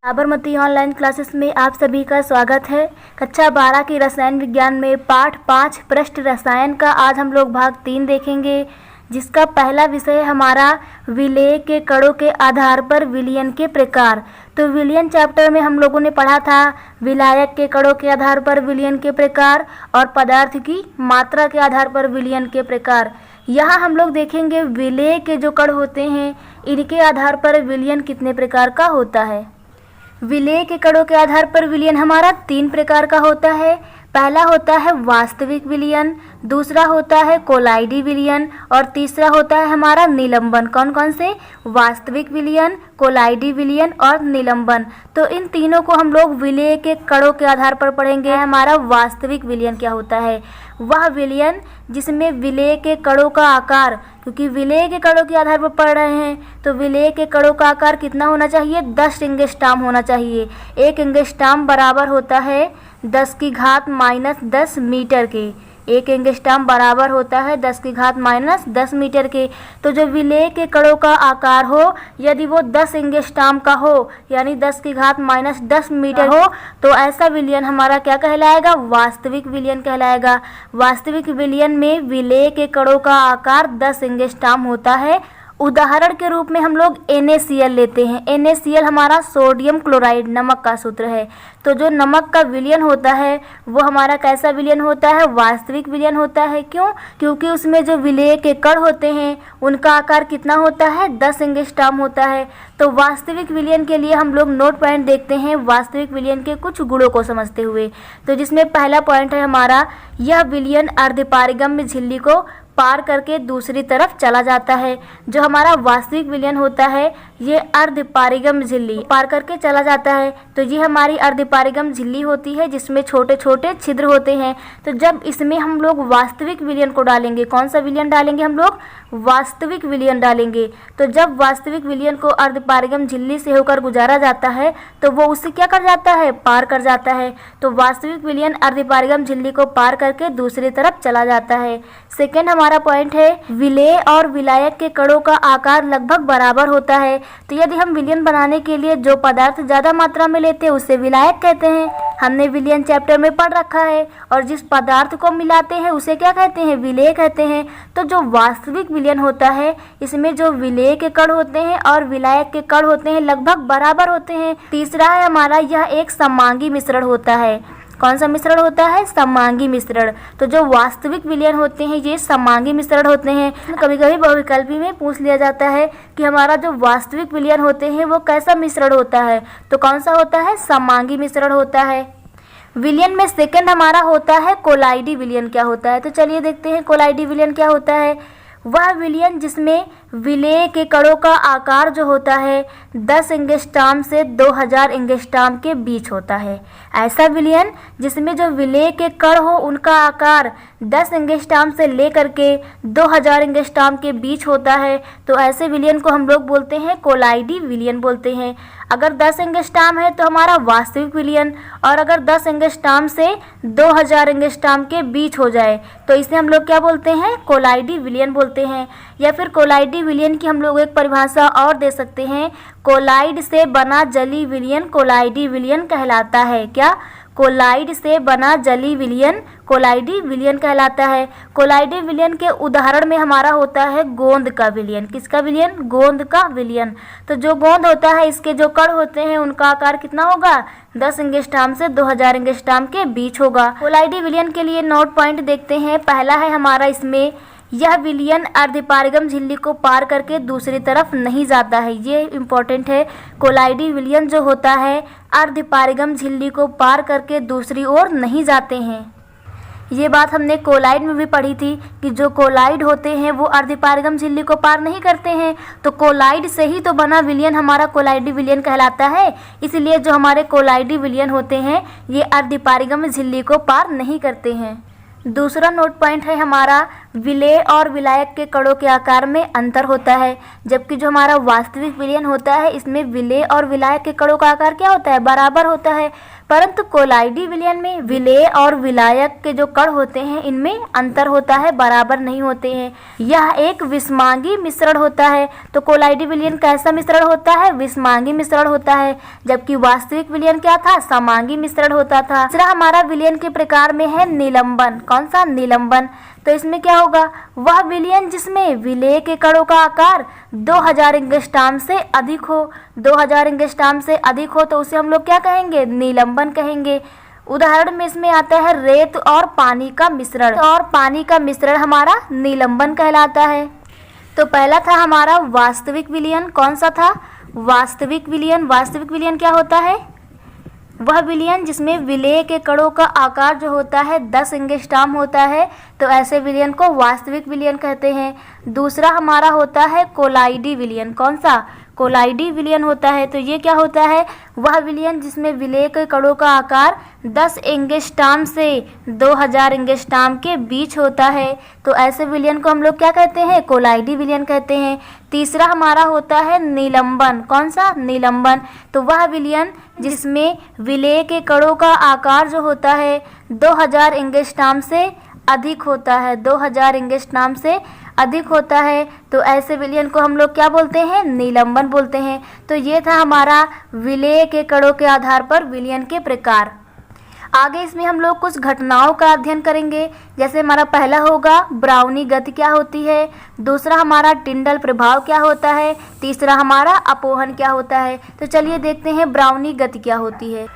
Sabarmati online classes में आप सभी का स्वागत है। कक्षा 12 की रसायन विज्ञान में पाठ 5 पृष्ठ रसायन का आज हम लोग भाग 3 देखेंगे, जिसका पहला विषय है हमारा विलेय के कणों के आधार पर विलयन के प्रकार। तो विलयन चैप्टर में हम लोगों ने पढ़ा था विलायक के कणों के आधार पर विलयन के प्रकार और पदार्थ की मात्रा के आधार पर विलयन के प्रकार। यहाँ हम लोग देखेंगे विलेय के जो कण होते हैं इनके आधार पर विलयन कितने प्रकार का होता है। विलेय के कणों के आधार पर विलयन हमारा 3 प्रकार का होता है। पहला होता है वास्तविक विलयन, दूसरा होता है कोलाइडी विलयन और तीसरा होता है हमारा निलंबन। कौन कौन से? वास्तविक विलयन, कोलाइडी विलयन और निलंबन। तो इन तीनों को हम लोग विलेय के कणों के आधार पर पढ़ेंगे। हमारा वास्तविक विलयन क्या होता है? वह विलयन जिसमें विलेय के कणों का आकार, क्योंकि विलेय के कणों के आधार पर पढ़ रहे हैं तो विलेय के कणों का आकार कितना होना चाहिए? 10 एंगस्ट्रॉम होना चाहिए। 1 एंगस्ट्रॉम बराबर होता है 10⁻⁻10 मीटर के। 1 एंगस्ट्रॉम बराबर होता है 10⁻⁻10 मीटर के। तो जो विलेय के कणों का आकार हो यदि वो 10 एंगस्ट्रॉम का हो यानी 10⁻⁻10 मीटर हो तो ऐसा विलयन हमारा क्या कहलाएगा? वास्तविक विलयन कहलाएगा। वास्तविक विलयन में विलेय के कणों का आकार 10 एंगस्ट्रॉम होता है। उदाहरण के रूप में हम लोग NaCl लेते हैं। NaCl हमारा सोडियम क्लोराइड नमक का सूत्र है। तो जो नमक का विलयन होता है वो हमारा कैसा विलयन होता है? वास्तविक विलयन होता है। क्यों? क्योंकि उसमें जो विलेय के कण होते हैं उनका आकार कितना होता है? 10 एंगस्ट्रॉम होता है। तो वास्तविक विलयन के लिए हम लोग नोट पॉइंट देखते हैं वास्तविक विलयन के कुछ गुणों को समझते हुए। तो जिसमें पहला पॉइंट है हमारा, यह विलयन अर्धपारगम्य झिल्ली को पार करके दूसरी तरफ चला जाता है। जो हमारा वास्तविक विलयन होता है ये अर्धपारगम्य झिल्ली पार करके चला जाता है। तो ये हमारी अर्धपारगम्य झिल्ली होती है जिसमें छोटे छोटे छिद्र होते हैं। तो जब इसमें हम लोग वास्तविक विलयन को डालेंगे, कौन सा विलयन डालेंगे? हम लोग वास्तविक विलयन डालेंगे। तो जब वास्तविक विलयन को अर्धपारगम्य झिल्ली से होकर गुजारा जाता है तो वो उससे क्या कर जाता है? पार कर जाता है। तो वास्तविक विलयन अर्धपारगम्य झिल्ली को पार करके दूसरी तरफ चला जाता है। सेकेंड हमारा पॉइंट है विलेय और विलायक के कणों का आकार लगभग बराबर होता है। तो यदि हम विलयन बनाने के लिए जो पदार्थ ज़्यादा मात्रा में लेते हैं उसे विलायक कहते हैं। हमने विलयन चैप्टर में पढ़ रखा है। और जिस पदार्थ को मिलाते हैं उसे क्या कहते हैं? विलेय कहते हैं। तो जो वास्तविक विलयन होता है इसमें जो विलेय के कण होते हैं और विलायक के कण होते हैं लगभग बराबर होते हैं। तीसरा है हमारा, यह एक समांगी मिश्रण होता है। कौन सा मिश्रण होता है? समांगी मिश्रण। तो जो वास्तविक विलयन होते हैं ये समांगी मिश्रण होते हैं। कभी कभी बहुविकल्पी में पूछ लिया जाता है कि हमारा जो वास्तविक विलयन होते हैं वो कैसा मिश्रण होता है? तो कौन सा होता है? समांगी मिश्रण होता है। विलयन में सेकंड हमारा होता है कोलाइडी विलयन। क्या होता है? तो चलिए देखते हैं कोलाइडी विलयन क्या होता है। वह विलयन जिसमें विलेय के कणों का आकार जो होता है 10 एंगस्ट्रॉम से 2000 एंगस्ट्रॉम के बीच होता है। ऐसा विलयन जिसमें जो विलेय के कण हो उनका आकार 10 एंगस्ट्रॉम से लेकर के 2000 एंगस्ट्रॉम के बीच होता है। तो ऐसे विलयन को हम लोग बोलते हैं कोलाइडी विलयन बोलते हैं। अगर 10 एंगस्ट्रॉम है तो हमारा वास्तविक विलयन, और अगर 10 एंगस्ट्रॉम से 2000 एंगस्ट्रॉम के बीच हो जाए तो इसे हम लोग क्या बोलते हैं? कोलाइडी विलयन बोलते हैं। या फिर कोलाइडी विलयन की हम लोग एक परिभाषा और दे सकते हैं, कोलाइड से बना जलीय विलयन कोलाइडी विलयन कहलाता है। क्या? कोलाइड से बना जलीय विलयन कोलाइडी विलयन कहलाता है। कोलाइडी विलयन के उदाहरण में हमारा होता है गोंद का विलयन। किसका विलयन? गोंद का विलयन। तो जो गोंद होता है इसके जो कण होते हैं उनका आकार कितना होगा? 10 एंगस्ट्रॉम से 2000 एंगस्ट्रॉम के बीच होगा। कोलाइडी विलयन के लिए नोट पॉइंट देखते हैं। पहला है हमारा इसमें, यह विलयन अर्धपारगम्य झिल्ली को पार करके दूसरी तरफ नहीं जाता है। ये इम्पोर्टेंट है। कोलाइडी विलयन जो होता है अर्धपारगम्य झिल्ली को पार करके दूसरी ओर नहीं जाते हैं। ये बात हमने कोलाइड में भी पढ़ी थी कि जो कोलाइड होते हैं वो अर्धपारगम्य झिल्ली को पार नहीं करते हैं। तो कोलाइड से ही तो बना विलयन हमारा कोलाइडी विलयन कहलाता है। इसलिए जो हमारे कोलाइडी विलयन होते हैं ये अर्धपारगम्य झिल्ली को पार नहीं करते हैं। दूसरा नोट पॉइंट है हमारा, विलेय और विलायक के कणों के आकार में अंतर होता है, जबकि जो हमारा वास्तविक विलयन होता है इसमें विलेय और विलायक के कणों का आकार क्या होता है, बराबर होता है। परंतु कोलाइडी विलयन में विलेय और विलायक के जो कण होते हैं इनमें अंतर होता है, बराबर नहीं होते हैं। यह एक विषमांगी मिश्रण होता है। तो कोलाइडी विलयन कैसा मिश्रण होता है, विषमांगी मिश्रण होता है, जबकि वास्तविक विलयन क्या था, समांगी मिश्रण होता था। दूसरा हमारा विलयन के प्रकार में है निलंबन। कौन सा, निलंबन। तो इसमें क्या होगा, वह विलयन जिसमें विलेय के कणों का आकार 2000 एंगस्ट्रॉम से अधिक हो, 2000 एंगस्ट्रॉम से अधिक हो तो उसे हम लोग क्या कहेंगे, निलंबन कहेंगे। उदाहरण में इसमें आता है रेत और पानी का मिश्रण, और पानी का मिश्रण हमारा निलंबन कहलाता है। तो पहला था हमारा वास्तविक विलयन। कौन सा था, वास्तविक विलयन। वास्तविक विलयन क्या होता है, वह विलयन जिसमें विलेय के कणों का आकार जो होता है 10 एंगस्ट्रॉम होता है, तो ऐसे विलयन को वास्तविक विलयन कहते हैं। दूसरा हमारा होता है कोलाइडी विलयन। कौन सा, कोलाइडी विलयन होता है। तो ये क्या होता है, वह विलयन जिसमें विलेय के कणों का आकार 10 एंगस्ट्रॉम से 2000 एंगस्ट्रॉम के बीच होता है, तो ऐसे विलयन को हम लोग क्या कहते हैं, कोलाइडी विलयन कहते हैं। तीसरा हमारा होता है निलंबन। कौन सा, निलंबन। तो वह विलयन जिसमें विलेय के कणों का आकार जो होता है 2000 एंगस्ट्रॉम से अधिक होता है, 2000 एंगस्ट्रॉम से अधिक होता है, तो ऐसे विलयन को हम लोग क्या बोलते हैं, निलंबन बोलते हैं। तो ये था हमारा विलेय के कणों के आधार पर विलयन के प्रकार। आगे इसमें हम लोग कुछ घटनाओं का अध्ययन करेंगे। जैसे हमारा पहला होगा ब्राउनी गति क्या होती है, दूसरा हमारा टिंडल प्रभाव क्या होता है, तीसरा हमारा अपोहन क्या होता है। तो चलिए देखते हैं ब्राउनी गति क्या होती है।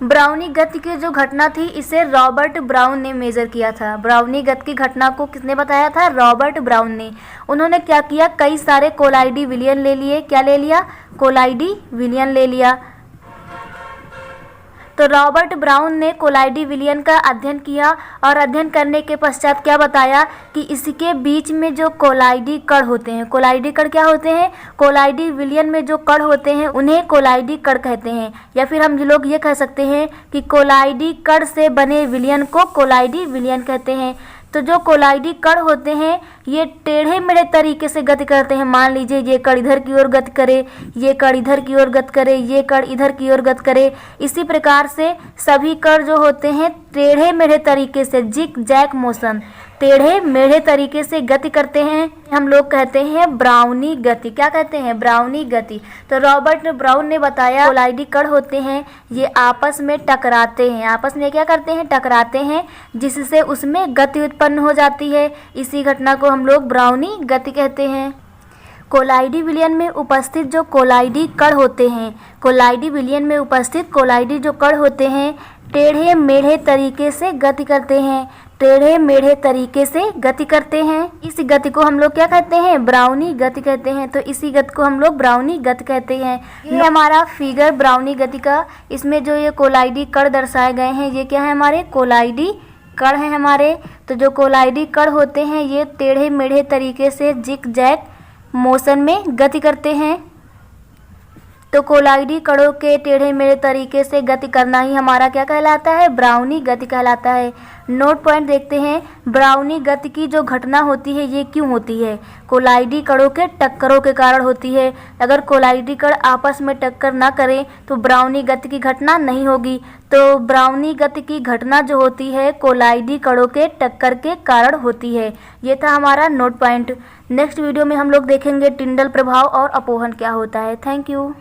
ब्राउनी गति की जो घटना थी इसे रॉबर्ट ब्राउन ने मेजर किया था। ब्राउनी गति की घटना को किसने बताया था, रॉबर्ट ब्राउन ने। उन्होंने क्या किया, कई सारे कोलाइडी विलयन ले लिए। क्या ले लिया, कोलाइडी विलयन ले लिया। तो रॉबर्ट ब्राउन ने कोलाइडी विलयन का अध्ययन किया और अध्ययन करने के पश्चात क्या बताया कि इसके बीच में जो कोलाइडी कण होते हैं, कोलाइडी कण क्या होते हैं, कोलाइडी विलयन में जो कण होते हैं उन्हें कोलाइडी कण कहते हैं, या फिर हम लोग ये कह सकते हैं कि कोलाइडी कण से बने विलयन को कोलाइडी विलयन कहते हैं। तो जो कोलाइडी कण होते हैं ये टेढ़े मेढ़े तरीके से गति करते हैं। मान लीजिए ये कण इधर की ओर गति करे, ये कण इधर की ओर गति करे, ये कण इधर की ओर गति करे। इसी प्रकार से सभी कण जो होते हैं टेढ़े मेढ़े तरीके से, जिग जैग मोशन, टेढ़े मेढ़े तरीके से गति करते हैं। हम लोग कहते हैं ब्राउनी गति। क्या कहते हैं, ब्राउनी गति। तो रॉबर्ट ब्राउन ने बताया कोलाइडी कण होते हैं ये आपस में टकराते हैं, आपस में क्या करते हैं, टकराते हैं, जिससे उसमें गति उत्पन्न हो जाती है। इसी घटना को हम लोग ब्राउनी गति कहते हैं। कोलाइडी विलयन में उपस्थित जो कोलाइडी कण होते हैं, कोलाइडी विलयन में उपस्थित कोलाइडी जो कण होते हैं टेढ़े मेढ़े तरीके से गति करते हैं, टेढ़े मेढ़े तरीके से गति करते हैं। इस गति को हम लोग क्या कहते हैं, ब्राउनी गति कहते हैं। तो इसी गति को हम लोग ब्राउनी गति कहते हैं। ये हमारा फिगर ब्राउनी गति का, इसमें जो ये कोलाइडी कण दर्शाए गए हैं ये क्या है, हमारे कोलाइडी कण हैं हमारे। तो जो कोलाइडी कण होते हैं ये टेढ़े मेढ़े तरीके से जिग जैग मोशन में गति करते हैं। तो कोलाइडी कणों के टेढ़े मेढ़े तरीके से गति करना ही हमारा क्या कहलाता है, ब्राउनी गति कहलाता है। नोट पॉइंट देखते हैं, ब्राउनी गति की जो घटना होती है ये क्यों होती है, कोलाइडी कणों के टक्करों के कारण होती है। अगर कोलाइडी कण आपस में टक्कर ना करें तो ब्राउनी गति की घटना नहीं होगी। तो ब्राउनी गति की घटना जो होती है कोलाइडी कणों के टक्कर के कारण होती है। ये था हमारा नोट पॉइंट। नेक्स्ट वीडियो में हम लोग देखेंगे टिंडल प्रभाव और अपोहन क्या होता है। Thank you.